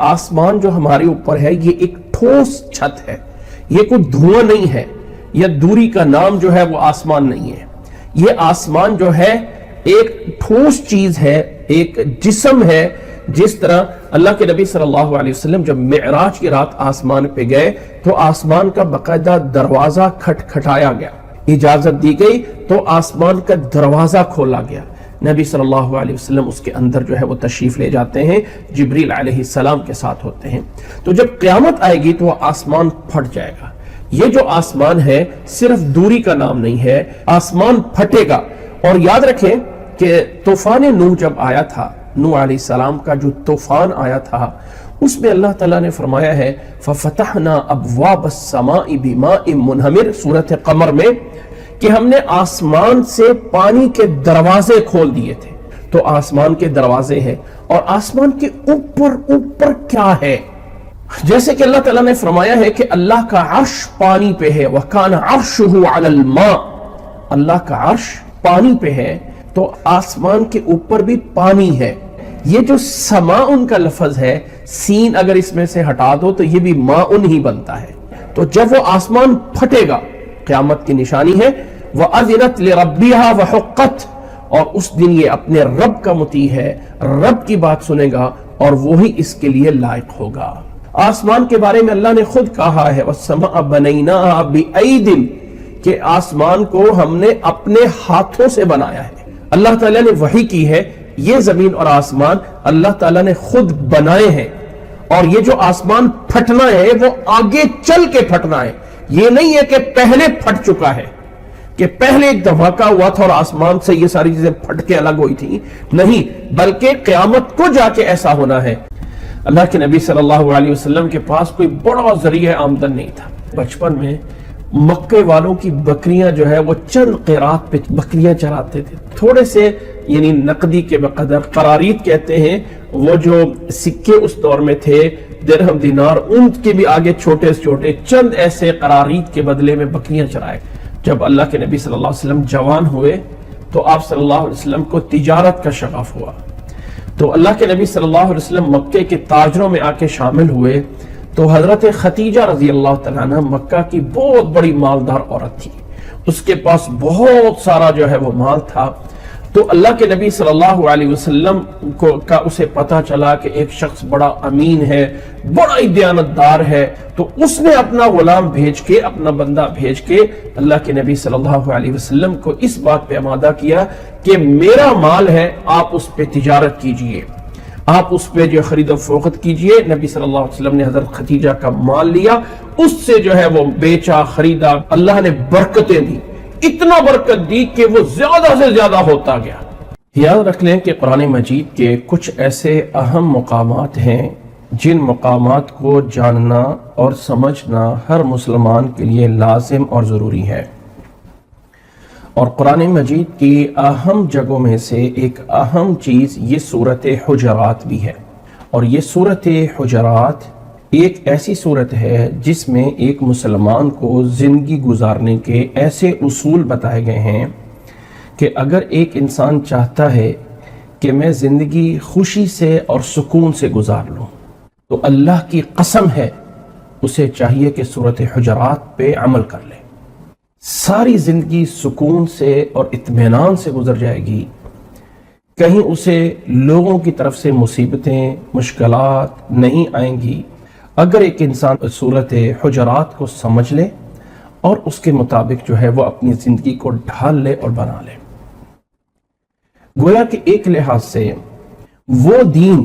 آسمان جو ہمارے اوپر ہے یہ ایک ٹھوس چھت ہے، یہ کوئی دھواں نہیں ہے، یا دوری کا نام جو ہے وہ آسمان نہیں ہے۔ یہ آسمان جو ہے ایک ٹھوس چیز ہے، ایک جسم ہے۔ جس طرح اللہ کے نبی صلی اللہ علیہ وسلم جب معراج کی رات آسمان پہ گئے تو آسمان کا باقاعدہ دروازہ کھٹکھٹایا گیا، اجازت دی گئی تو آسمان کا دروازہ کھولا گیا۔ نبی صلی اللہ علیہ وسلم اس کے اندر جو ہے وہ تشریف لے جاتے ہیں، جبریل علیہ السلام کے ساتھ ہوتے ہیں۔ تو جب قیامت آئے گی تو وہ آسمان پھٹ جائے گا۔ یہ جو آسمان ہے صرف دوری کا نام نہیں ہے، آسمان پھٹے گا۔ اور یاد رکھیں کہ طوفان نوح جب آیا تھا، نوح علیہ السلام کا جو طوفان آیا تھا، اس میں اللہ تعالیٰ نے فرمایا ہے فَفَتَحْنَا أَبْوَابَ السَّمَاءِ بِمَاءٍ مُنْهَمِرٍ سورۃ قمر میں، کہ ہم نے آسمان سے پانی کے دروازے کھول دیے تھے۔ تو آسمان کے دروازے ہیں، اور آسمان کے اوپر کیا ہے؟ جیسے کہ اللہ تعالیٰ نے فرمایا ہے کہ اللہ کا عرش پانی پہ ہے، وَكَانَ عَرْشُهُ عَلَى الْمَاءِ، اللہ کا عرش پانی پہ ہے، تو آسمان کے اوپر بھی پانی ہے۔ یہ جو سماءن کا لفظ ہے، سین اگر اس میں سے ہٹا دو تو یہ بھی ماءن ہی بنتا ہے۔ تو جب وہ آسمان پھٹے گا، قیامت کی نشانی ہے، وَأَذِنَتْ لِرَبِّهَا وَحُقَّتْ، اور اس دن یہ اپنے رب کا مطیع ہے، رب کی بات سنے گا اور وہی اس کے لیے لائق ہوگا۔ آسمان کے بارے میں اللہ نے خود کہا ہے وَالسَّمَاءَ بَنَيْنَاهَا بِأَيْدٍ، کہ آسمان کو ہم نے اپنے ہاتھوں سے بنایا ہے۔ اللہ تعالیٰ نے وحی کی ہے، یہ زمین اور آسمان اللہ تعالیٰ نے خود بنائے ہیں، اور یہ جو آسمان پھٹنا ہے وہ آگے چل کے پھٹنا ہے۔ یہ نہیں ہے کہ پہلے پھٹ چکا ہے، کہ پہلے ایک دھماکہ ہوا تھا اور آسمان سے یہ ساری چیزیں پھٹ کے الگ ہوئی تھی، نہیں، بلکہ قیامت کو جا کے ایسا ہونا ہے۔ اللہ کے نبی صلی اللہ علیہ وسلم کے پاس کوئی بڑا ذریعہ آمدن نہیں تھا۔ بچپن میں مکے والوں کی بکریاں جو ہے وہ چند قیرات پہ بکریاں چراتے تھے، تھوڑے سے یعنی نقدی کے بقدر، قرارید کہتے ہیں، وہ جو سکے اس دور میں تھے، درہم دینار، ان کے بھی آگے چھوٹے سے چھوٹے چند ایسے قرارید کے بدلے میں بکریاں چرائے۔ جب اللہ کے نبی صلی اللہ علیہ وسلم جوان ہوئے تو آپ صلی اللہ علیہ وسلم کو تجارت کا شغف ہوا، تو اللہ کے نبی صلی اللہ علیہ وسلم مکے کے تاجروں میں آ کے شامل ہوئے۔ تو حضرت خدیجہ رضی اللہ تعالیٰ عنہ مکہ کی بہت بڑی مالدار عورت تھی، اس کے پاس بہت سارا جو ہے وہ مال تھا۔ تو اللہ کے نبی صلی اللہ علیہ وسلم کا اسے پتا چلا کہ ایک شخص بڑا امین ہے، بڑا ہی دیانتدار ہے، تو اس نے اپنا غلام بھیج کے، اپنا بندہ بھیج کے اللہ کے نبی صلی اللہ علیہ وسلم کو اس بات پہ آمادہ کیا کہ میرا مال ہے، آپ اس پہ تجارت کیجئے، آپ اس پہ جو خرید و فروخت کیجئے۔ نبی صلی اللہ علیہ وسلم نے حضرت خدیجہ کا مال لیا، اس سے جو ہے وہ بیچا، خریدا، اللہ نے برکتیں دی، اتنا برکت دی کہ وہ زیادہ سے زیادہ ہوتا گیا۔ یاد رکھ لیں کہ قرآن مجید کے کچھ ایسے اہم مقامات ہیں جن مقامات کو جاننا اور سمجھنا ہر مسلمان کے لیے لازم اور ضروری ہے، اور قرآن مجید کی اہم جگہوں میں سے ایک اہم چیز یہ سورۃ حجرات بھی ہے۔ اور یہ سورۃ حجرات ایک ایسی صورت ہے جس میں ایک مسلمان کو زندگی گزارنے کے ایسے اصول بتائے گئے ہیں کہ اگر ایک انسان چاہتا ہے کہ میں زندگی خوشی سے اور سکون سے گزار لوں تو اللہ کی قسم ہے اسے چاہیے کہ سورۃ حجرات پہ عمل کر لے، ساری زندگی سکون سے اور اطمینان سے گزر جائے گی، کہیں اسے لوگوں کی طرف سے مصیبتیں، مشکلات نہیں آئیں گی اگر ایک انسان سورۃ حجرات کو سمجھ لے اور اس کے مطابق جو ہے وہ اپنی زندگی کو ڈھال لے اور بنا لے۔ گویا کہ ایک لحاظ سے وہ دین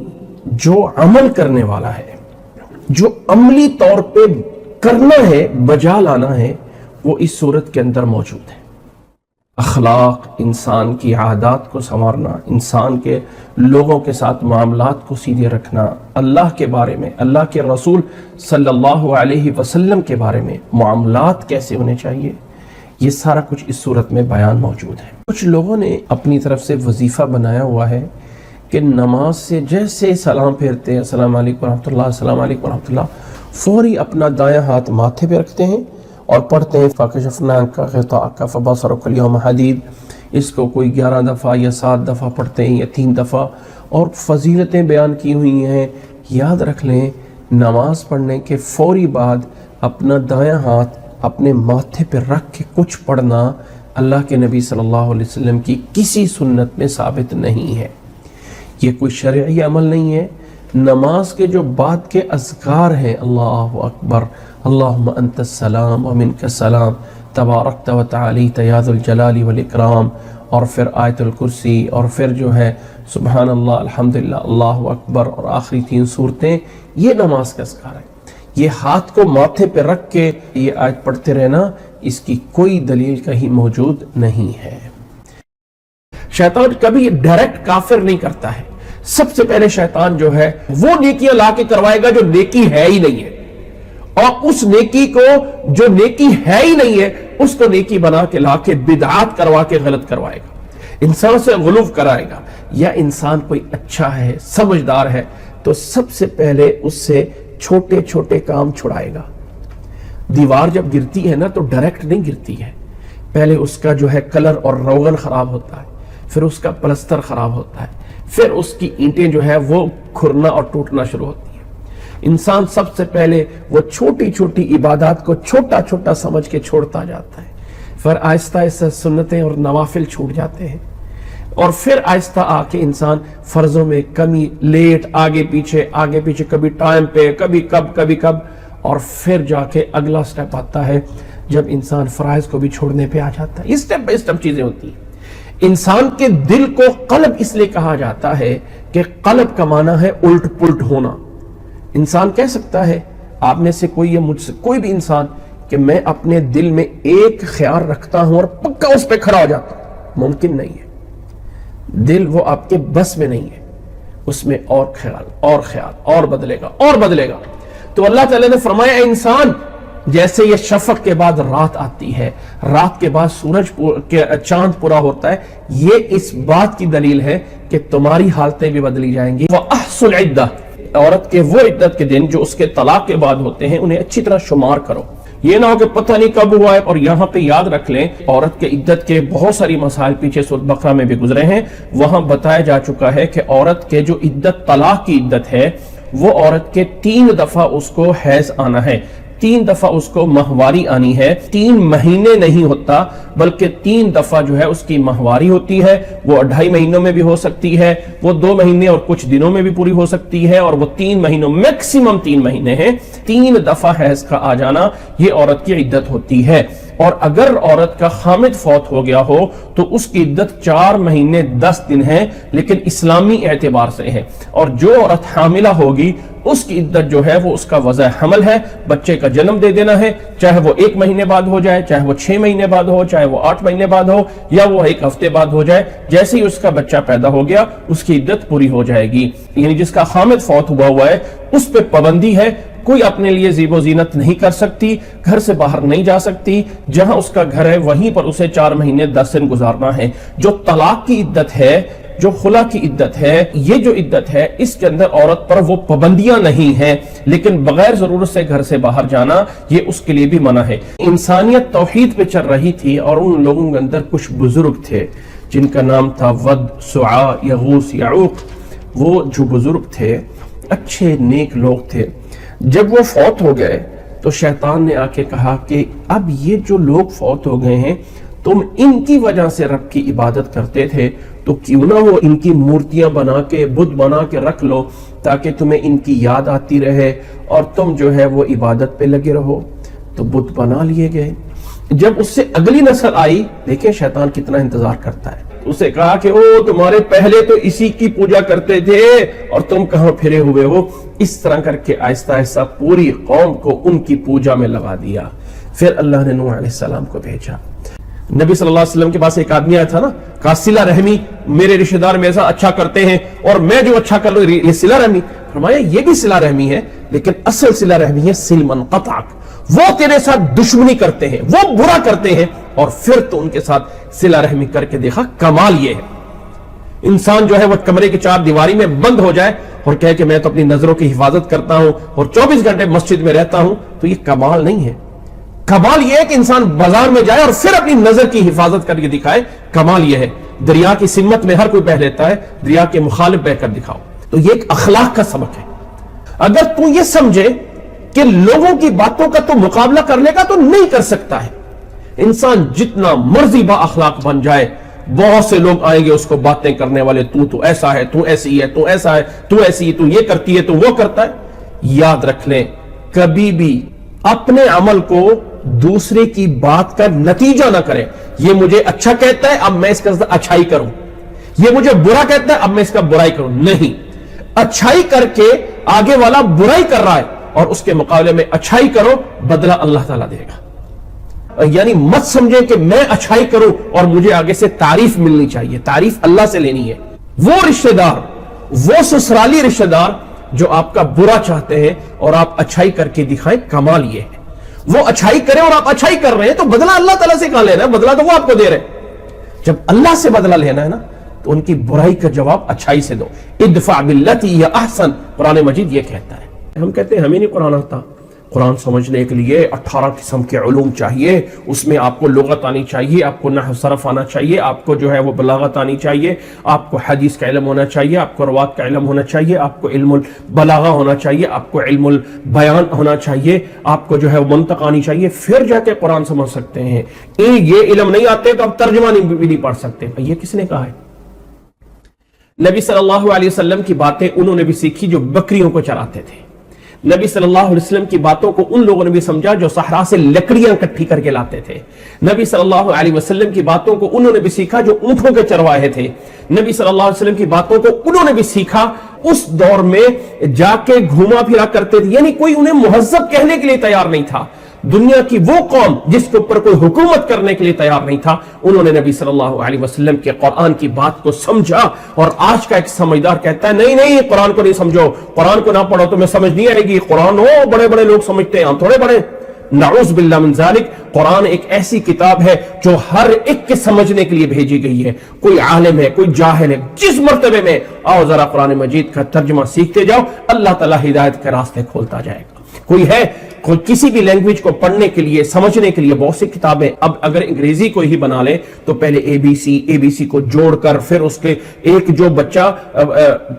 جو عمل کرنے والا ہے، جو عملی طور پہ کرنا ہے، بجا لانا ہے، وہ اس صورت کے اندر موجود ہے۔ اخلاق، انسان کی عادات کو سنوارنا، انسان کے لوگوں کے ساتھ معاملات کو سیدھے رکھنا، اللہ کے بارے میں، اللہ کے رسول صلی اللہ علیہ وسلم کے بارے میں معاملات کیسے ہونے چاہیے، یہ سارا کچھ اس صورت میں بیان موجود ہے۔ کچھ لوگوں نے اپنی طرف سے وظیفہ بنایا ہوا ہے کہ نماز سے جیسے سلام پھیرتے ہیں، السلام علیکم ورحمۃ اللہ، السلام علیکم ورحمۃ اللہ، فوری اپنا دایاں ہاتھ ماتھے پہ رکھتے ہیں اور پڑھتے ہیں فَكَشَفْنَا عَنكَ غِطَاءَكَ فَبَصَرُكَ الْيَوْمَ حَدِيدٌ۔ اس کو کوئی 11 دفعہ یا 7 دفعہ پڑھتے ہیں یا 3 دفعہ، اور فضیلتیں بیان کی ہوئی ہیں یاد رکھ لیں نماز پڑھنے کے فوری بعد اپنا دایاں ہاتھ اپنے ماتھے پہ رکھ کے کچھ پڑھنا اللہ کے نبی صلی اللہ علیہ وسلم کی کسی سنت میں ثابت نہیں ہے، یہ کوئی شرعی عمل نہیں ہے۔ نماز کے جو بعد کے اذکار ہیں، اللہ اکبر، اللہم انت السلام ومنک السلام، تبارکت و تعالیت یا ذو الجلال والاکرام، اور پھر آیت الکرسی، اور پھر جو ہے سبحان اللہ، الحمدللہ، اللہ اکبر، اور آخری 3 سورتیں، یہ نماز کا اذکار ہے۔ یہ ہاتھ کو ماتھے پہ رکھ کے یہ آیت پڑھتے رہنا، اس کی کوئی دلیل کہیں موجود نہیں ہے۔ شیطان کبھی ڈائریکٹ کافر نہیں کرتا ہے۔ سب سے پہلے شیطان جو ہے وہ نیکیاں لا کے کروائے گا جو نیکی ہے ہی نہیں ہے، اور اس نیکی کو جو نیکی ہے ہی نہیں ہے اس کو نیکی بنا کے لا کے بدعات کروا کے غلط کروائے گا، انسان سے غلو کرائے گا۔ یا انسان کوئی اچھا ہے، سمجھدار ہے، تو سب سے پہلے اس سے چھوٹے چھوٹے کام چھڑائے گا۔ دیوار جب گرتی ہے نا تو ڈائریکٹ نہیں گرتی ہے، پہلے اس کا جو ہے کلر اور روغن خراب ہوتا ہے، پھر اس کا پلستر خراب ہوتا ہے، پھر اس کی اینٹیں جو ہے وہ کھرنا اور ٹوٹنا شروع ہوتی ہیں۔ انسان سب سے پہلے وہ چھوٹی چھوٹی عبادات کو چھوٹا چھوٹا سمجھ کے چھوڑتا جاتا ہے، پھر آہستہ آہستہ سنتیں اور نوافل چھوٹ جاتے ہیں، اور پھر آہستہ آ کے انسان فرضوں میں کمی، لیٹ، آگے پیچھے، کبھی ٹائم پہ، کبھی کب، اور پھر جا کے اگلا سٹیپ آتا ہے جب انسان فرائض کو بھی چھوڑنے پہ آ جاتا ہے۔ یہ سٹیپ بائی سٹیپ چیزیں ہوتی ہیں۔ انسان کے دل کو قلب اس لیے کہا جاتا ہے کہ قلب کا معنی ہے الٹ پلٹ ہونا۔ انسان کہہ سکتا ہے، آپ میں سے کوئی یا مجھ سے کوئی بھی انسان، کہ میں اپنے دل میں ایک خیال رکھتا ہوں اور پکا اس پہ کھڑا ہو جاتا ہوں، ممکن نہیں ہے۔ دل وہ آپ کے بس میں نہیں ہے، اس میں اور خیال اور بدلے گا۔ تو اللہ تعالیٰ نے فرمایا اے انسان، جیسے یہ شفق کے بعد رات آتی ہے، رات کے بعد چاند پورا ہوتا ہے، یہ اس بات کی دلیل ہے کہ تمہاری حالتیں بھی بدلی جائیں گی۔ وَأَحْصُ الْعِدَّةِ، عورت کے وہ عدت کے دن جو اس کے طلاق کے بعد ہوتے ہیں انہیں اچھی طرح شمار کرو، یہ نہ ہو کہ پتہ نہیں کب ہوا ہے۔ اور یہاں پہ یاد رکھ لیں عورت کے عدت کے بہت ساری مسائل پیچھے سورۃ بقرہ میں بھی گزرے ہیں، وہاں بتایا جا چکا ہے کہ عورت کے جو عدت طلاق کی عدت ہے وہ عورت کے 3 دفعہ اس کو حیض آنا ہے، 3 دفعہ اس کو ماہواری آنی ہے، 3 مہینے نہیں ہوتا بلکہ 3 دفعہ جو ہے اس کی ماہواری ہوتی ہے۔ وہ 2.5 مہینوں میں بھی ہو سکتی ہے، وہ 2 مہینے اور کچھ دنوں میں بھی پوری ہو سکتی ہے، اور وہ 3 مہینوں، میکسیمم 3 مہینے ہیں۔ 3 دفعہ حیض کا آ جانا یہ عورت کی عدت ہوتی ہے۔ اور اگر عورت کا خامد فوت ہو گیا ہو تو اس کی عدت 4 مہینے 10 دن ہے، لیکن اسلامی اعتبار سے ہے۔ اور جو عورت حاملہ ہوگی اس کی عدت جو ہے وہ اس کا وضع حمل ہے، بچے کا جنم دے دینا ہے، چاہے وہ 1 مہینے بعد ہو جائے، چاہے وہ 6 مہینے بعد ہو، چاہے وہ 8 مہینے بعد ہو، یا وہ 1 ہفتے بعد ہو جائے، جیسے ہی اس کا بچہ پیدا ہو گیا اس کی عدت پوری ہو جائے گی۔ یعنی جس کا خامد فوت ہوا ہے اس پہ پابندی ہے، کوئی اپنے لیے زیب و زینت نہیں کر سکتی، گھر سے باہر نہیں جا سکتی، جہاں اس کا گھر ہے وہیں پر اسے 4 مہینے 10 دن گزارنا ہے۔ جو طلاق کی عدت ہے، جو خلا کی عدت ہے، یہ جو عدت ہے اس کے اندر عورت پر وہ پابندیاں نہیں ہیں، لیکن بغیر ضرورت سے گھر سے باہر جانا یہ اس کے لیے بھی منع ہے۔ انسانیت توحید پہ چل رہی تھی، اور ان لوگوں کے اندر کچھ بزرگ تھے جن کا نام تھا ود، سعا، یغوث، یعوق۔ وہ جو بزرگ تھے اچھے نیک لوگ تھے، جب وہ فوت ہو گئے تو شیطان نے آ کے کہا کہ اب یہ جو لوگ فوت ہو گئے ہیں تم ان کی وجہ سے رب کی عبادت کرتے تھے، تو کیوں نہ وہ ان کی مورتیاں بنا کے، بت بنا کے رکھ لو تاکہ تمہیں ان کی یاد آتی رہے اور تم جو ہے وہ عبادت پہ لگے رہو۔ تو بت بنا لیے گئے۔ جب اس سے اگلی نسل آئی، دیکھیں شیطان کتنا انتظار کرتا ہے، اسے کہا کہ او تمہارے پہلے تو اسی کی پوجا کرتے تھے اور تم کہاں پھرے ہوئے ہو۔ اس طرح کر کے آہستہ آہستہ پوری قوم کو ان کی پوجا میں لگا دیا۔ پھر اللہ نے نوح علیہ السلام کو بھیجا۔ نبی صلی اللہ علیہ وسلم کے پاس ایک آدمی آیا تھا نا، کہا صلہ رحمی، میرے رشتہ دار میرے ساتھ اچھا کرتے ہیں اور میں جو اچھا کر لوں یہ صلہ رحمی۔ فرمایا یہ بھی صلہ رحمی ہے، لیکن اصل صلہ رحمی ہے سل من قطعک، وہ تیرے ساتھ دشمنی کرتے ہیں، وہ برا کرتے ہیں، اور پھر تو ان کے ساتھ صلہ رحمی کر کے دیکھا۔ کمال یہ ہے انسان جو ہے وہ کمرے کی 4 دیواری میں بند ہو جائے اور کہے کہ میں تو اپنی نظروں کی حفاظت کرتا ہوں اور 24 گھنٹے مسجد میں رہتا ہوں، تو یہ کمال نہیں ہے۔ کمال یہ ہے کہ انسان بازار میں جائے اور پھر اپنی نظر کی حفاظت کر کے دکھائے۔ کمال یہ ہے، دریا کی سمت میں ہر کوئی بہ لیتا ہے، دریا کے مخالف بہ کر دکھاؤ۔ تو یہ ایک اخلاق کا سبق ہے۔ اگر تو یہ سمجھے کہ لوگوں کی باتوں کا تو مقابلہ کرنے کا تو نہیں کر سکتا ہے. انسان جتنا مرضی با اخلاق بن جائے، بہت سے لوگ آئیں گے اس کو باتیں کرنے والے، تو ایسا ہے، تو ایسی ہے، تو ایسا ہے، تو ایسی ہے، تو یہ کرتی ہے، تو وہ کرتا ہے. یاد رکھ لیں، کبھی بھی اپنے عمل کو دوسرے کی بات کا نتیجہ نہ کریں. یہ مجھے اچھا کہتا ہے، اب میں اس کا اچھائی کروں. یہ مجھے برا کہتا ہے، اب میں اس کا برائی کروں. نہیں، اچھائی کر کے آگے والا برائی کر رہا ہے اور اس کے مقابلے میں اچھائی کرو، بدلہ اللہ تعالیٰ دے گا. یعنی مت سمجھیں کہ میں اچھائی کروں اور مجھے آگے سے تعریف ملنی چاہیے. تعریف اللہ سے لینی ہے. وہ رشتہ دار، وہ سسرالی رشتہ دار جو آپ کا برا چاہتے ہیں اور آپ اچھائی کر کے دکھائیں، کمال یہ ہے. وہ اچھائی کریں اور آپ اچھائی کر رہے ہیں تو بدلہ اللہ تعالیٰ سے کہاں لینا ہے؟ بدلہ تو وہ آپ کو دے رہے ہیں. جب اللہ سے بدلہ لینا ہے نا تو ان کی برائی کا جواب اچھائی سے دو. ادفع باللتی ہی احسن، قرآن مجید یہ کہتا ہے. ہم کہتے ہیں ہمیں نہیں قرآن آتا. قرآن سمجھنے کے لیے 18 قسم کے علوم چاہیے. اس میں آپ کو لغت آنی چاہیے، آپ کو نحو صرف آنا چاہیے، آپ کو جو ہے وہ بلاغت آنی چاہیے، آپ کو حدیث کا علم ہونا چاہیے، آپ کو روات کا علم ہونا چاہیے، آپ کو علم البلاغہ ہونا چاہیے، آپ کو علم البیان ہونا چاہیے، آپ کو جو ہے وہ منطق آنی چاہیے، پھر جا کے قرآن سمجھ سکتے ہیں. یہ علم نہیں آتے تو آپ ترجمہ بھی نہیں پڑھ سکتے. یہ کس نے کہا ہے؟ نبی صلی اللہ علیہ وسلم کی باتیں انہوں نے بھی سیکھی جو بکریوں کو چراتے تھے. نبی صلی اللہ علیہ وسلم کی باتوں کو ان لوگوں نے بھی سمجھا جو صحرا سے لکڑیاں اکٹھی کر کے لاتے تھے. نبی صلی اللہ علیہ وسلم کی باتوں کو انہوں نے بھی سیکھا جو اونٹوں کے چرواہے تھے. نبی صلی اللہ علیہ وسلم کی باتوں کو انہوں نے بھی سیکھا اس دور میں جا کے گھوما پھرا کرتے تھے. یعنی کوئی انہیں مہذب کہنے کے لیے تیار نہیں تھا. دنیا کی وہ قوم جس کے اوپر کوئی حکومت کرنے کے لیے تیار نہیں تھا، انہوں نے نبی صلی اللہ علیہ وسلم کے قرآن کی بات کو سمجھا. اور آج کا ایک سمجھدار کہتا ہے نہیں قرآن کو نہیں سمجھو، قرآن کو نہ پڑھو تو میں سمجھ نہیں آئے گی. قرآن ہو بڑے بڑے لوگ سمجھتے ہیں، ہم تھوڑے بڑے. نعوذ باللہ من ذالک. قرآن ایک ایسی کتاب ہے جو ہر ایک کے سمجھنے کے لیے بھیجی گئی ہے. کوئی عالم ہے، کوئی جاہل ہے، جس مرتبے میں آؤ ذرا قرآن مجید کا ترجمہ سیکھتے جاؤ، اللہ تعالیٰ ہدایت کے راستے کھولتا جائے گا. کوئی ہے کسی بھی لینگویج کو پڑھنے کے لیے، سمجھنے کے لیے بہت سی کتابیں. اب اگر انگریزی کو ہی بنا لے تو پہلے اے بی سی کو جوڑ کر پھر اس کے ایک جو بچہ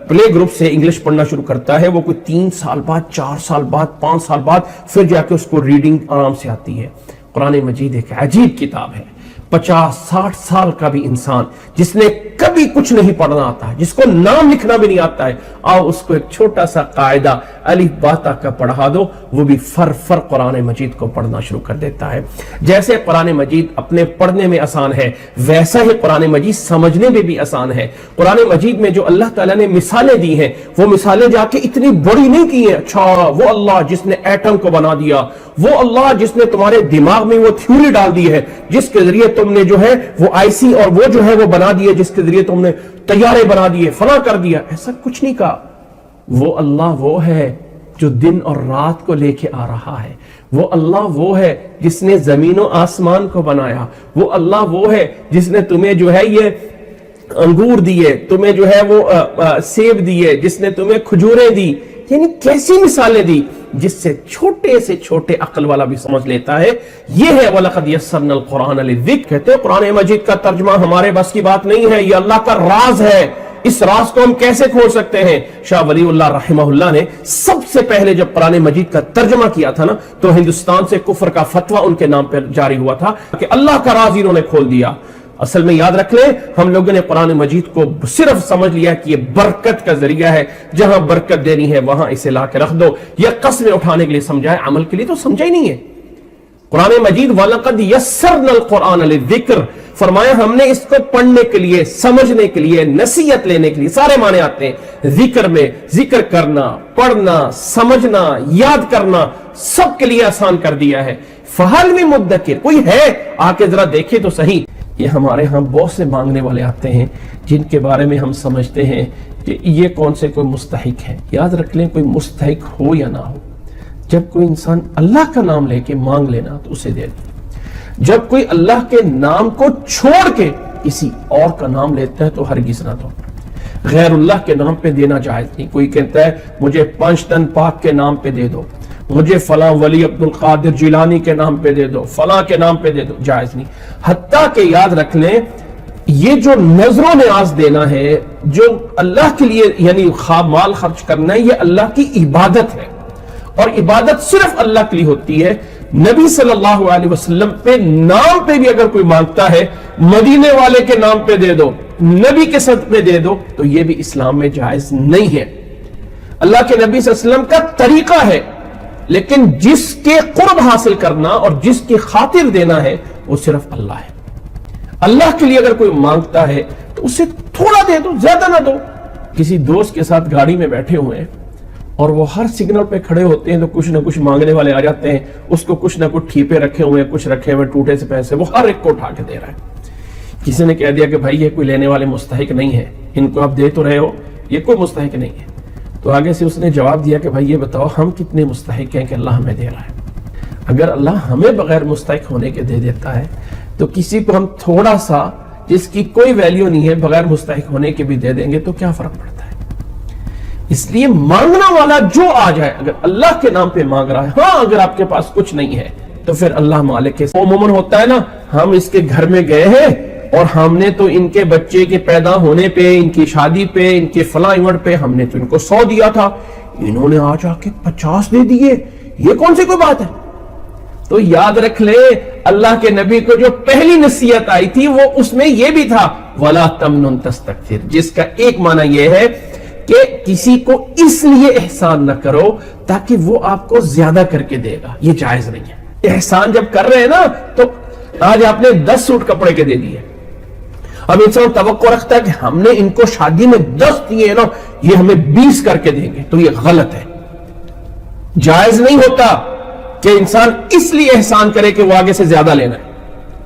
پلے گروپ سے انگلش پڑھنا شروع کرتا ہے وہ کوئی 3 سال بعد، 4 سال بعد، 5 سال بعد پھر جا کے اس کو ریڈنگ آرام سے آتی ہے. قرآن مجید ایک عجیب کتاب ہے. 50-60 سال کا بھی انسان جس نے کبھی کچھ نہیں پڑھنا آتا ہے، جس کو نام لکھنا بھی نہیں آتا ہے، آؤ اس کو ایک چھوٹا سا قاعدہ الف با تا کا پڑھا دو، وہ بھی فر قرآن مجید کو پڑھنا شروع کر دیتا ہے. جیسے قرآن مجید اپنے پڑھنے میں آسان ہے، ویسا ہی قرآن مجید سمجھنے میں بھی آسان ہے. قرآن مجید میں جو اللہ تعالیٰ نے مثالیں دی ہیں وہ مثالیں جا کے اتنی بڑی نہیں کی ہیں. اچھا وہ اللہ جس نے ایٹم کو بنا دیا، وہ اللہ جس نے تمہارے دماغ میں وہ تھیوری ڈال دی ہے جس کے ذریعے تم نے جو ہے وہ آئی سی اور وہ جو ہے وہ بنا دیے، جس کے ذریعے تم نے طیارے بنا دیے، فلاں کر دیا. ایسا کچھ نہیں کہا. وہ اللہ وہ ہے جو دن اور رات کو لے کے آ رہا ہے. وہ اللہ وہ ہے جس نے زمین و آسمان کو بنایا. وہ اللہ وہ ہے جس نے تمہیں جو ہے یہ انگور دیے، تمہیں جو ہے وہ سیب دیے، جس نے تمہیں کھجوریں دی. یعنی کیسی مثالیں دی جس سے چھوٹے سے چھوٹے عقل والا بھی سمجھ لیتا ہے. یہ ہے وَلَقَدْ يَسَّرْنَا الْقُرْآنَ لِلذِّكْرِ. کہتے ہیں قرآن مجید کا ترجمہ ہمارے بس کی بات نہیں ہے، یہ اللہ کا راز ہے. اس راز کو ہم کیسے کھول سکتے ہیں؟ شاہ ولی اللہ رحمہ اللہ نے سب سے پہلے جب قرآن مجید کا ترجمہ کیا تھا نا تو ہندوستان سے کفر کا فتویٰ ان کے نام پر جاری ہوا تھا کہ اللہ کا راز انہوں نے کھول دیا. اصل میں یاد رکھ لیں، ہم لوگوں نے قرآن مجید کو صرف سمجھ لیا کہ یہ برکت کا ذریعہ ہے، جہاں برکت دینی ہے وہاں اسے لا کے رکھ دو. یہ قسمیں اٹھانے کے لیے سمجھا ہے، عمل کے لیے تو سمجھا ہی نہیں ہے. قرآن مجید وَلَقَدْ يَسَّرْنَا الْقُرْآنَ لِلذِّكْرِ، فرمایا ہم نے اس کو پڑھنے کے لیے، سمجھنے کے لیے، نصیحت لینے کے لیے، سارے معنی آتے ہیں. ذکر میں ذکر کرنا، پڑھنا، سمجھنا، یاد کرنا، سب کے لیے آسان کر دیا ہے. فَهَلْ مِن مُدَّكِرٍ، کوئی ہے آ کے ذرا دیکھے تو صحیح. یہ ہمارے ہاں بہت سے مانگنے والے آتے ہیں جن کے بارے میں ہم سمجھتے ہیں کہ یہ کون سے کوئی مستحق ہے. یاد رکھ لیں کوئی مستحق ہو یا نہ ہو، جب کوئی انسان اللہ کا نام لے کے مانگ لینا تو اسے دے دے. جب کوئی اللہ کے نام کو چھوڑ کے کسی اور کا نام لیتا ہے تو ہرگز نہ دو. غیر اللہ کے نام پہ دینا جائز نہیں. کوئی کہتا ہے مجھے 5 تن پاک کے نام پہ دے دو، مجھے فلاں ولی عبد القادر جیلانی کے نام پہ دے دو، فلاں کے نام پہ دے دو، جائز نہیں. حتیٰ کہ یاد رکھ لیں یہ جو نظر و نیاز دینا ہے، جو اللہ کے لیے یعنی مال خرچ کرنا ہے، یہ اللہ کی عبادت ہے، اور عبادت صرف اللہ کے لیے ہوتی ہے۔ نبی صلی اللہ علیہ وسلم پہ نام پہ بھی اگر کوئی مانگتا ہے، مدینے والے کے نام پہ دے دو، نبی کے صدقے دے دو، تو یہ بھی اسلام میں جائز نہیں ہے۔ اللہ کے نبی صلی اللہ علیہ وسلم کا طریقہ ہے، لیکن جس کے قرب حاصل کرنا اور جس کی خاطر دینا ہے وہ صرف اللہ ہے۔ اللہ کے لیے اگر کوئی مانگتا ہے تو اسے تھوڑا دے دو، زیادہ نہ دو۔ کسی دوست کے ساتھ گاڑی میں بیٹھے ہوئے ہیں اور وہ ہر سگنل پہ کھڑے ہوتے ہیں تو کچھ نہ کچھ مانگنے والے آ جاتے ہیں، اس کو کچھ نہ کچھ ٹھیپے رکھے ہوئے ہیں، کچھ رکھے ہوئے ٹوٹے سے پیسے، وہ ہر ایک کو اٹھا کے دے رہا ہے۔ کسی نے کہہ دیا کہ بھائی یہ کوئی لینے والے مستحق نہیں ہے، ان کو آپ دے تو رہے ہو، یہ کوئی مستحق نہیں ہے۔ تو آگے سے اس نے جواب دیا کہ بھائی یہ بتاؤ ہم کتنے مستحق ہیں کہ اللہ ہمیں دے رہا ہے؟ اگر اللہ ہمیں بغیر مستحق ہونے کے دے دیتا ہے تو کسی کو ہم تھوڑا سا جس کی کوئی ویلیو نہیں ہے بغیر مستحق ہونے کے بھی دے دیں گے تو کیا فرق پڑتا ہے؟ اس لیے مانگنا والا جو آ جائے، اگر اللہ کے نام پہ مانگ رہا ہے، ہاں اگر آپ کے پاس کچھ نہیں ہے تو پھر اللہ مالک ہے۔ عموماً ہوتا ہے نا، ہم اس کے گھر میں گئے ہیں اور ہم نے تو ان کے بچے کے پیدا ہونے پہ، ان کی شادی پہ، ان کے فلاں ایونٹ پہ ہم نے تو ان کو 100 دیا تھا، انہوں نے آج آ کے 50 دے دیے، یہ کون سی کوئی بات ہے؟ تو یاد رکھ لے، اللہ کے نبی کو جو پہلی نصیحت آئی تھی وہ اس میں یہ بھی تھا وَلَا تَمْنُن تَسْتَكْثِرْ، جس کا ایک معنی یہ ہے کہ کسی کو اس لیے احسان نہ کرو تاکہ وہ آپ کو زیادہ کر کے دے گا، یہ جائز نہیں ہے۔ احسان جب کر رہے ہیں نا تو آج آپ نے 10 سوٹ کپڑے کے دے دیے، اب انسان توقع رکھتا ہے کہ ہم نے ان کو شادی میں 10 دیے نا، یہ ہمیں 20 کر کے دیں گے، تو یہ غلط ہے۔ جائز نہیں ہوتا کہ انسان اس لیے احسان کرے کہ وہ آگے سے زیادہ لینا ہے،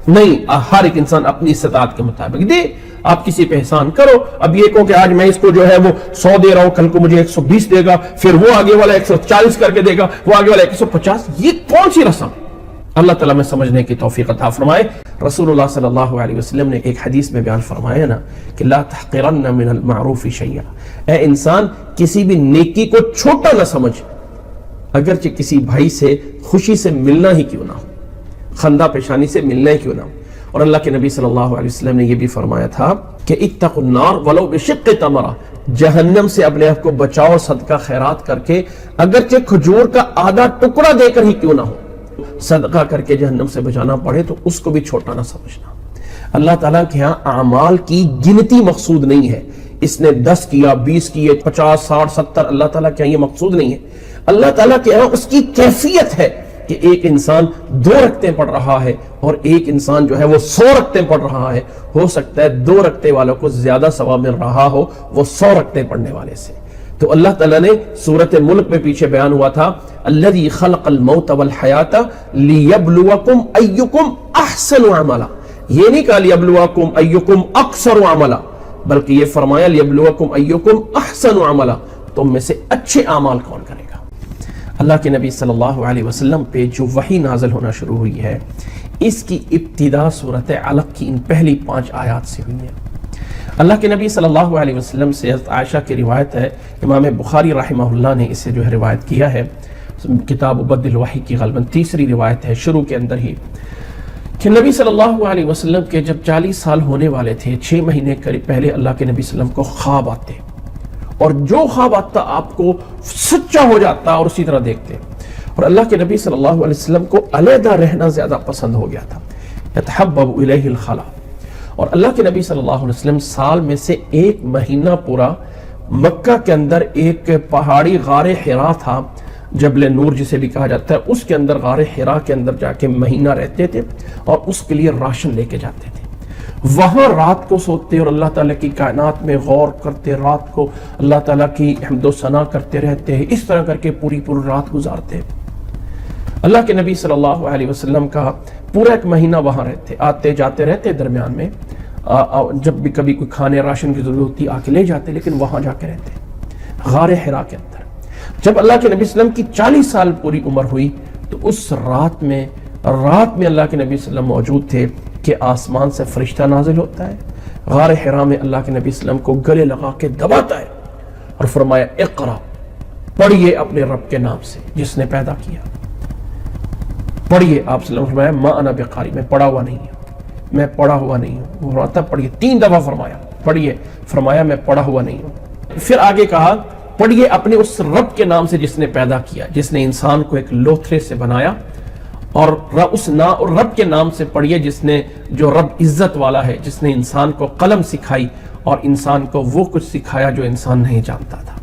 نہیں، ہر ایک انسان اپنی استطاعت کے مطابق دے۔ آپ کسی پہ احسان کرو، اب یہ کہو کہ آج میں اس کو جو ہے وہ 100 دے رہا ہوں، کل کو مجھے 120 دے گا، پھر وہ آگے والا 140 کر کے دے گا، وہ آگے والا 150، یہ کون سی رسم؟ اللہ تعالیٰ میں سمجھنے کی توفیق عطا فرمائے۔ رسول اللہ صلی اللہ علیہ وسلم نے ایک حدیث میں بیان فرمایا نا کہ لا تحقرن من المعروف شیئا، اے انسان کسی بھی نیکی کو چھوٹا نہ سمجھ، اگرچہ کسی بھائی سے خوشی سے ملنا ہی کیوں نہ ہو، خندہ پیشانی سے ملنا ہی کیوں نہ ہو۔ اور اللہ کے نبی صلی اللہ علیہ وسلم نے یہ بھی فرمایا تھا کہ اتقوا النار ولو بشق تمرہ، جہنم سے اپنے آپ کو بچاؤ اور صدقہ خیرات کر کے، اگرچہ کھجور کا آدھا ٹکڑا دے کر ہی کیوں نہ ہو، صدقہ کر کے جہنم سے بچانا پڑے تو اس کو بھی چھوٹا نہ سمجھنا۔ اللہ تعالیٰ کے ہاں اعمال کی گنتی مقصود نہیں ہے، اس نے 10 کیا، 20 کیے، 50، 60، 70، اللہ تعالیٰ کے ہاں یہ مقصود نہیں ہے۔ اللہ تعالیٰ کے ہاں اس کی کیفیت ہے کہ ایک انسان 2 رکعتیں پڑھ رہا ہے اور ایک انسان جو ہے وہ 100 رکعتیں پڑھ رہا ہے، ہو سکتا ہے 2 رکعتیں والوں کو زیادہ ثواب مل رہا ہو وہ 100 رکعتیں پڑھنے والے سے۔ تو اللہ تعالیٰ نے سورۃ ملک میں پیچھے بیان ہوا تھا الذی خلق الموت والحیات لیبلوکم ایکم احسن عملا، یہ نہیں کہا لیبلوکم ایکم اکثر عملا، بلکہ یہ فرمایا لیبلوکم ایکم احسن عملا، تم میں سے اچھے اعمال کون کرے گا۔ اللہ کے نبی صلی اللہ علیہ وسلم پہ جو وحی نازل ہونا شروع ہوئی ہے، اس کی ابتدا سورۃ علق کی ان پہلی 5 آیات سے ہوئی ہے۔ اللہ کے نبی صلی اللہ علیہ وسلم سے حضرت عائشہ کی روایت ہے، امام بخاری رحمہ اللہ نے اسے جو ہے روایت کیا ہے، کتاب بدء الوحی کی غالباً 3ری روایت ہے، شروع کے اندر ہی، کہ نبی صلی اللہ علیہ وسلم کے جب 40 سال ہونے والے تھے، 6 مہینے قریب پہلے اللہ کے نبی صلی اللہ علیہ وسلم کو خواب آتے، اور جو خواب آتا آپ کو سچا ہو جاتا اور اسی طرح دیکھتے، اور اللہ کے نبی صلی اللہ علیہ وسلم کو علیحدہ رہنا زیادہ پسند ہو گیا تھا، یتحبب الیہ الخلا، اور اللہ کے نبی صلی اللہ علیہ وسلم سال میں سے 1 مہینہ پورا مکہ کے اندر ایک پہاڑی غار حرا تھا، جبل نور جسے بھی کہا جاتا ہے، اس کے اندر غار حرا کے اندر جا کے مہینہ رہتے تھے اور اس کے لیے راشن لے کے جاتے تھے، وہاں رات کو سوتے اور اللہ تعالیٰ کی کائنات میں غور کرتے، رات کو اللہ تعالیٰ کی حمد و ثنا کرتے رہتے ہیں، اس طرح کر کے پوری رات گزارتے۔ اللہ کے نبی صلی اللہ علیہ وسلم کا پورا 1 مہینہ وہاں رہتے، آتے جاتے رہتے، درمیان میں جب بھی کبھی کوئی کھانے راشن کی ضرورت ہوتی آ کے لے جاتے، لیکن وہاں جا کے رہتے غار حرا کے اندر۔ جب اللہ کے نبی صلی اللہ علیہ وسلم کی 40 سال پوری عمر ہوئی تو اس رات میں اللہ کے نبی صلی اللہ علیہ وسلم موجود تھے کہ آسمان سے فرشتہ نازل ہوتا ہے، غار حرا میں اللہ کے نبی صلی اللہ علیہ وسلم کو گلے لگا کے دباتا ہے اور فرمایا اقرا، پڑھیے اپنے رب کے نام سے جس نے پیدا کیا، پڑھیے۔ آپ صلی اللہ علیہ وسلم فرمایا ما انا بقاری، میں پڑھا ہوا نہیں ہے، میں پڑھا ہوا نہیں ہوں. وہ فرماتا پڑھیے, 3 دفعہ فرمایا پڑھیے, فرمایا میں پڑھا ہوا نہیں ہوں. پھر آگے کہا پڑھیے اپنے اس رب کے نام سے جس نے پیدا کیا, جس نے انسان کو ایک لوتھڑے سے بنایا, اور اس رب کے نام سے پڑھیے جس نے, جو رب عزت والا ہے, جس نے انسان کو قلم سکھائی اور انسان کو وہ کچھ سکھایا جو انسان نہیں جانتا تھا.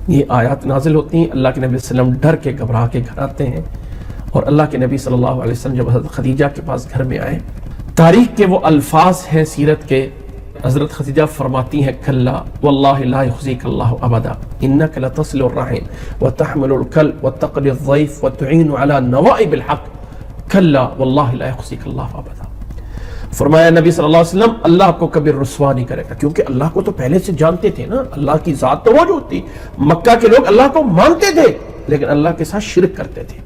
یہ آیات نازل ہوتی ہیں, اللہ کے نبی صلی اللہ علیہ وسلم ڈر کے گھبرا کے گھر آتے ہیں, اور اللہ کے نبی صلی اللہ علیہ وسلم جب حضرت خدیجہ کے پاس گھر میں آئے, تاریخ کے وہ الفاظ ہیں سیرت کے, حضرت خدیجہ فرماتی ہیں کلا واللہ لا یخزیک اللہ ابدا انک لتصل الرحم وتحمل الکلب وتقری الضیف وتعین علی نوائب الحق کلا واللہ لا یخزیک اللہ ابدا. فرمایا نبی صلی اللہ علیہ وسلم اللہ کو کبھی رسوا نہیں کرے گا, کیونکہ اللہ کو تو پہلے سے جانتے تھے نا, اللہ کی ذات تو موجود تھی. مکہ کے لوگ اللہ کو مانتے تھے لیکن اللہ کے ساتھ شرک کرتے تھے.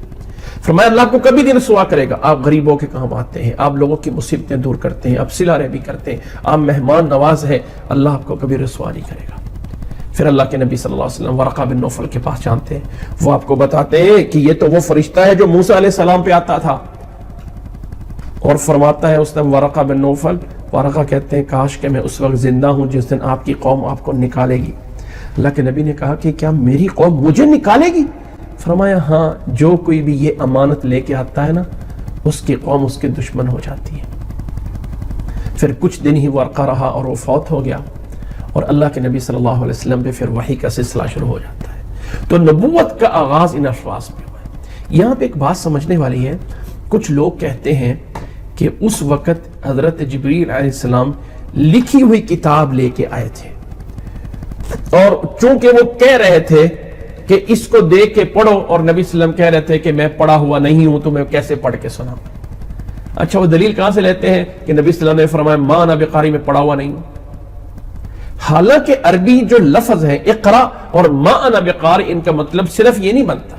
فرمایا اللہ کو کبھی نہیں رسوا کرے گا. آپ غریبوں کے کام آتے ہیں, آپ لوگوں کی مصیبتیں دور کرتے ہیں, آپ صلہ رحمی کرتے ہیں, آپ مہمان نواز ہیں, اللہ آپ کو کبھی رسوا نہیں کرے گا. پھر اللہ کے نبی صلی اللہ علیہ وسلم ورقہ بن نوفل کے پاس جانتے ہیں, وہ آپ کو بتاتے ہیں کہ یہ تو وہ فرشتہ ہے جو موسیٰ علیہ السلام پہ آتا تھا. اور فرماتا ہے اس نے ورقہ بن نوفل, ورقہ کہتے ہیں کاش کہ میں اس وقت زندہ ہوں جس دن آپ کی قوم آپ کو نکالے گی. اللہ کے نبی نے کہا کہ کیا میری قوم مجھے نکالے گی؟ فرمایا ہاں, جو کوئی بھی یہ امانت لے کے آتا ہے نا, اس کی قوم اس کے دشمن ہو جاتی ہے. پھر کچھ دن ہی ورقہ رہا اور وہ فوت ہو گیا, اور اللہ کے نبی صلی اللہ علیہ وسلم پہ پھر وحی کا سلسلہ شروع ہو جاتا ہے. تو نبوت کا آغاز ان الفاظ میں ہوا ہے. یہاں پہ ایک بات سمجھنے والی ہے, کچھ لوگ کہتے ہیں کہ اس وقت حضرت جبریل علیہ السلام لکھی ہوئی کتاب لے کے آئے تھے, اور چونکہ وہ کہہ رہے تھے کہ اس کو دیکھ کے پڑھو, اور نبی صلی اللہ علیہ وسلم کہہ رہے تھے کہ میں پڑھا ہوا نہیں ہوں تو میں کیسے پڑھ کے سناؤں. اچھا, وہ دلیل کہاں سے لیتے ہیں کہ نبی صلی اللہ علیہ وسلم نے فرمایا ما انا بقاری, میں پڑھا ہوا نہیں ہوں. حالانکہ عربی جو لفظ ہے اقرا اور ما انا بقاری, ان کا مطلب صرف یہ نہیں بنتا,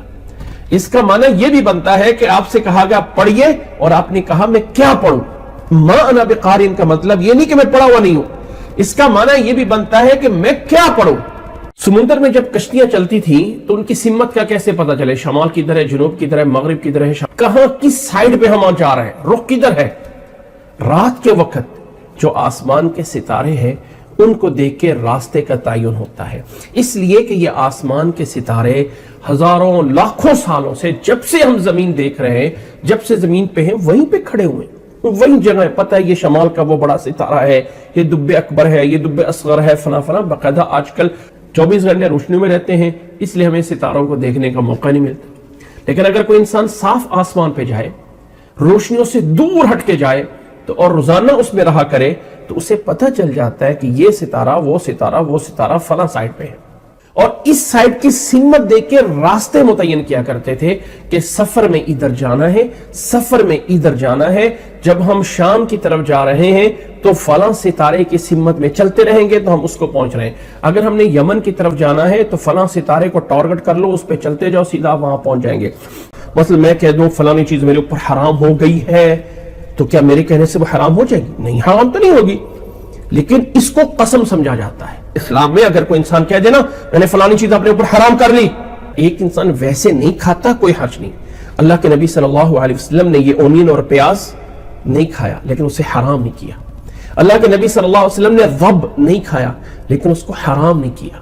اس کا معنی یہ بھی بنتا ہے کہ آپ سے کہا گیا پڑھیے اور آپ نے کہا میں کیا پڑھوں. ما انا بقاری کا مطلب یہ نہیں کہ میں پڑھا ہوا نہیں ہوں, اس کا معنی یہ بھی بنتا ہے کہ میں کیا پڑھوں. سمندر میں جب کشتیاں چلتی تھیں تو ان کی سمت کا کیسے پتا چلے, شمال کدھر ہے, جنوب کدھر ہے, مغرب کدھر ہے, کہاں کس سائیڈ پہ ہم جا رہے ہیں, رخ کدھر ہے. رات کے وقت جو آسمان کے ستارے ہیں ان کو دیکھ کے راستے کا تعین ہوتا ہے, اس لیے کہ یہ آسمان کے ستارے ہزاروں لاکھوں سالوں سے, جب سے ہم زمین دیکھ رہے ہیں, جب سے زمین پہ ہیں وہیں پہ کھڑے ہوئے ہیں, وہی جگہ ہے. پتہ ہے یہ شمال کا وہ بڑا ستارہ ہے, یہ دب اکبر ہے, یہ دب اصغر ہے, فلاں فلاں. باقاعدہ آج کل 24 گھنٹے روشنی میں رہتے ہیں, اس لیے ہمیں ستاروں کو دیکھنے کا موقع نہیں ملتا. لیکن اگر کوئی انسان صاف آسمان پہ جائے, روشنیوں سے دور ہٹ کے جائے تو اور روزانہ اس میں رہا کرے, تو اسے پتہ چل جاتا ہے کہ یہ ستارہ وہ ستارہ وہ ستارہ فلاں سائڈ پہ ہے. اور اس سائڈ کی سمت دیکھ کے راستے متعین کیا کرتے تھے کہ سفر میں ادھر جانا ہے, سفر میں ادھر جانا ہے. جب ہم شام کی طرف جا رہے ہیں تو فلاں ستارے کی سمت میں چلتے رہیں گے تو ہم اس کو پہنچ رہے ہیں. اگر ہم نے یمن کی طرف جانا ہے تو فلاں ستارے کو ٹارگٹ کر لو, اس پہ چلتے جاؤ, سیدھا وہاں پہنچ جائیں گے. مثلا میں کہہ دوں فلانی چیز میرے اوپر حرام ہو گئی ہے, تو کیا میرے کہنے سے وہ حرام ہو جائے گی؟ نہیں, حرام تو نہیں ہوگی, لیکن اس کو قسم سمجھا جاتا ہے. اسلام میں اگر کوئی انسان کہہ دے نا میں نے فلانی چیز اپنے اوپر حرام کر لی, ایک انسان ویسے نہیں کھاتا, کوئی حرج نہیں. اللہ کے نبی صلی اللہ علیہ وسلم نے یہ اونین اور پیاز نہیں کھایا لیکن اسے حرام نہیں کیا. اللہ کے نبی صلی اللہ علیہ وسلم نے ضب نہیں کھایا لیکن اس کو حرام نہیں کیا.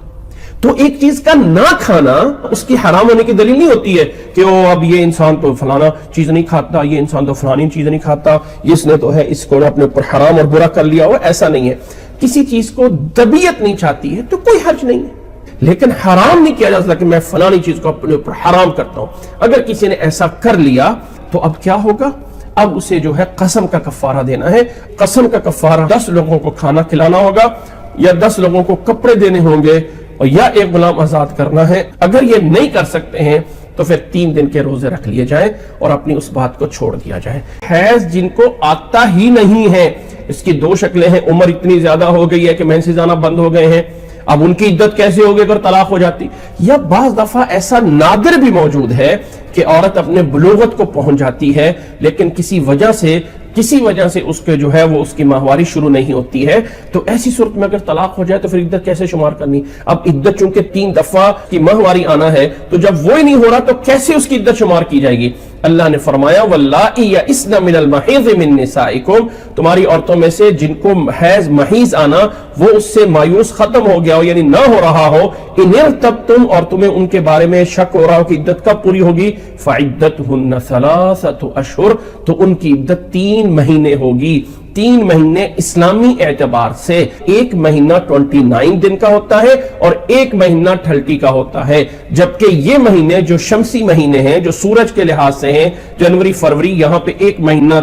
تو ایک چیز کا نہ کھانا اس کی حرام ہونے کی دلیل نہیں ہوتی ہے کہ اب یہ انسان تو فلانا چیز نہیں کھاتا, یہ انسان تو فلانی چیز نہیں کھاتا, اس نے تو ہے اس کو اپنے اوپر حرام اور برا کر لیا ہوا. ایسا نہیں ہے. کسی چیز کو طبیعت نہیں چاہتی ہے تو کوئی حرج نہیں ہے, لیکن حرام نہیں کیا جا سکتا کہ میں فلانی چیز کو اپنے اوپر حرام کرتا ہوں. اگر کسی نے ایسا کر لیا تو اب کیا ہوگا؟ اب اسے جو ہے قسم کا کفارہ دینا ہے. قسم کا کفارہ 10 لوگوں کو کھانا کھلانا ہوگا, یا 10 لوگوں کو کپڑے دینے ہوں گے, اور یا ایک غلام آزاد کرنا ہے. اگر یہ نہیں کر سکتے ہیں تو پھر 3 دن کے روزے رکھ لیے جائیں اور اپنی اس بات کو چھوڑ دیا جائے. حیض جن کو آتا ہی نہیں ہے, اس کی 2 شکلیں ہیں. عمر اتنی زیادہ ہو گئی ہے کہ مینسز آنا بند ہو گئے ہیں, اب ان کی عدت کیسے ہوگی اگر طلاق ہو جاتی. یا بعض دفعہ ایسا نادر بھی موجود ہے کہ عورت اپنے بلوغت کو پہنچ جاتی ہے لیکن کسی وجہ سے اس کے جو ہے وہ اس کی ماہواری شروع نہیں ہوتی ہے. تو ایسی صورت میں اگر طلاق ہو جائے تو پھر عدت کیسے شمار کرنی؟ اب عدت چونکہ 3 دفعہ کی ماہواری آنا ہے, تو جب وہ ہی نہیں ہو رہا تو کیسے اس کی عدت شمار کی جائے گی؟ اللہ نے فرمایا واللائی یئسن من المحیض من نسائکم، تمہاری عورتوں میں سے جن کو حیض محیض آنا وہ اس سے مایوس ختم ہو گیا ہو، یعنی نہ ہو رہا ہو، ان ارتبتم، اور تمہیں ان کے بارے میں شک ہو رہا ہو کہ عدت کب پوری ہوگی، فعدتہن ثلاثۃ اشہر، تو ان کی عدت 3 مہینے ہوگی۔ 3 مہینے اسلامی اعتبار سے، 1 مہینہ 29 دن کا ہوتا ہے اور 1 مہینہ 30 کا ہوتا ہے، جبکہ یہ مہینے جو شمسی مہینے ہیں، جو سورج کے لحاظ سے ہیں، جنوری فروری، یہاں پہ 1 مہینہ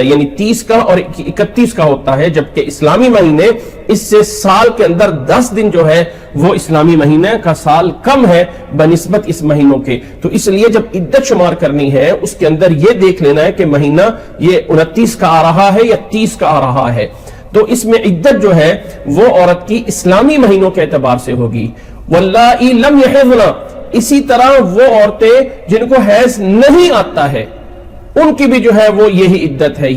یعنی 30 کا اور 31 کا ہوتا ہے، جبکہ اسلامی مہینے اس سے سال کے اندر 10 دن جو ہے وہ اسلامی مہینے کا سال کم ہے بنسبت اس مہینوں کے۔ تو اس لیے جب عدت شمار کرنی ہے اس کے اندر یہ دیکھ لینا ہے کہ مہینہ یہ 29 کا آ رہا ہے یا 30 کا آ رہا ہے، تو اس میں عدت جو ہے وہ عورت کی اسلامی مہینوں کے اعتبار سے ہوگی۔ واللائی لم یحضن، اسی طرح وہ عورتیں جن کو حیض نہیں آتا ہے ان کی بھی جو ہے وہ یہی عدت ہے۔